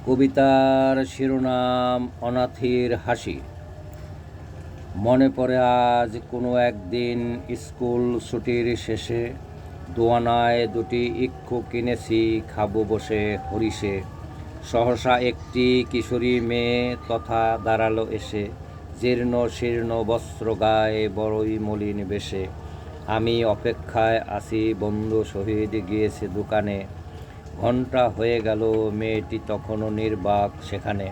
কবিতার শিরোনাম অনাথির হাসি। মনে পড়ে আজ কোনো একদিন স্কুল ছুটির শেষে দোয়ানায় দুটি ইক্ষু কিনেছি, খাবো বসে হরিষে। সহসা একটি কিশোরী মেয়ে তথা দাঁড়ালো এসে, জীর্ণ শীর্ণ বস্ত্র গায়ে বড়ই মলিন বেশে। আমি অপেক্ষায় আছি, বন্ধু সহিত গিয়েছে দোকানে। ঘণ্টা হয়ে গেল, মেয়েটি তখনও নির্বাক সেখানে।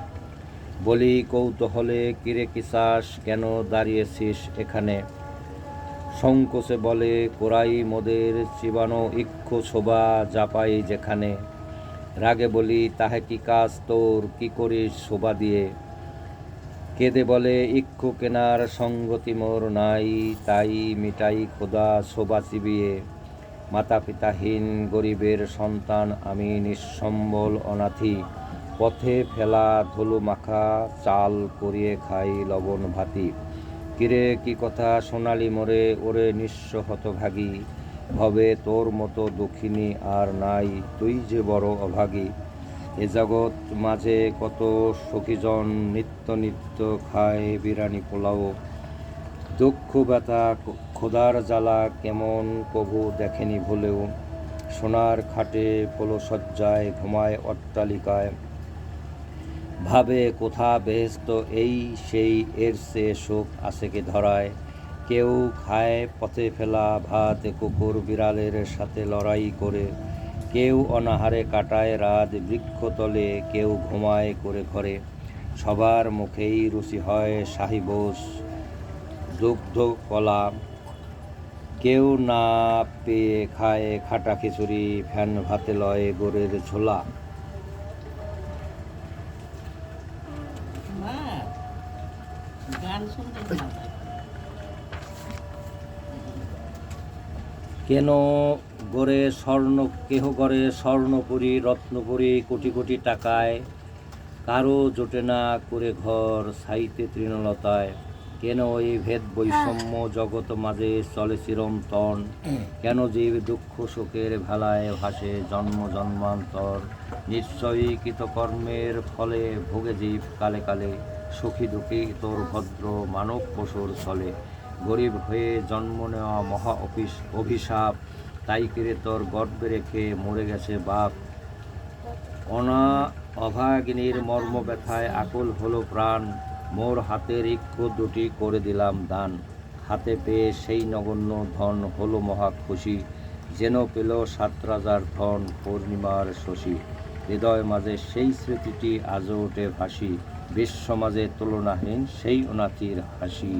বলি কৌতূহলে, কিরে কি চাস, কেন দাঁড়িয়েছিস এখানে? সংকোচে বলে, কোরাই মোদের চিবানো ইক্ষু শোভা জাপাই যেখানে। রাগে বলি, তাহে কি কাজ তোর, কি করিস শোভা দিয়ে? কেঁদে বলে, ইক্ষু কেনার সঙ্গতি মোর নাই, তাই মিটাই খোদা শোভা চিবিয়ে। মাতা পিতাহীন গরিবের সন্তান আমি, নিঃসম্বল অনাথি। পথে ফেলা ধুলো মাখা চাল করিয়ে খাই লবণ ভাতি। কিরে কি কথা সোনালি মোরে, ওরে নিঃস্ব হতভাগী। ভবে তোর মতো দুঃখিনী আর নাই, তুই যে বড় অভাগী। এ জগৎ মাঝে কত সখীজন, নিত্য নিত্য খায় বিরানি পোলাও। দুঃখ ব্যথা ক্ষুধার জ্বালা কেমন কভু দেখেনি ভুলেও। সোনার খাটে পলসজ্জায় ঘুমায় অট্টালিকায়, ভাবে কোথা বেহেশত এই সেই, এর চেয়ে সুখ আছে কি ধরায়। কেউ খায় পথে ফেলা ভাত কুকুর বিড়ালের সাথে লড়াই করে। কেউ অনাহারে কাটায় রাত বৃক্ষতলে, কেউ ঘুমায় করে ঘরে। সবার মুখেই রুচি হয় শাহী বোস, দুগ্ধ কলা। কেউ না পেয়ে খায় খাটা খিচুড়ি, ফ্যান ভাতে লয় গোড়ের ঝোলা। কেন গড়ে স্বর্ণ, কেহ গড়ে স্বর্ণপুরী রত্নপুরী কোটি কোটি টাকায়। কারো জোটে না করে ঘর ছাইতে তৃণলতায়। কেন এই ভেদ বৈষম্য জগৎ মাঝে চলে চিরন্তন? কেন জীব দুঃখ শোকের ভেলায় ভাসে জন্ম জন্মান্তর? নিশ্চয়ই কৃতকর্মের ফলে ভোগে জীব কালে কালে। সুখী দুঃখী তোর ভদ্র মানব পশুর চলে। গরিব হয়ে জন্ম নেওয়া মহা অভিশাপ, তাই কিরে তোর গর্বে রেখে মরে গেছে বাপ। অভাগিনীর মর্ম ব্যথায় আকুল হলো প্রাণ, মোর হাতের ইক্ষু দুটি করে দিলাম দান। হাতে পেয়ে সেই নগণ্য ধন হলো মহা খুশি, যেন পেল 7 রাজার ধন পূর্ণিমার শশী। হৃদয় মাঝে সেই স্মৃতিটি আজও ওঠে ভাসি, বিশ্ব মাঝে তুলনাহীন সেই অনাথির হাসি।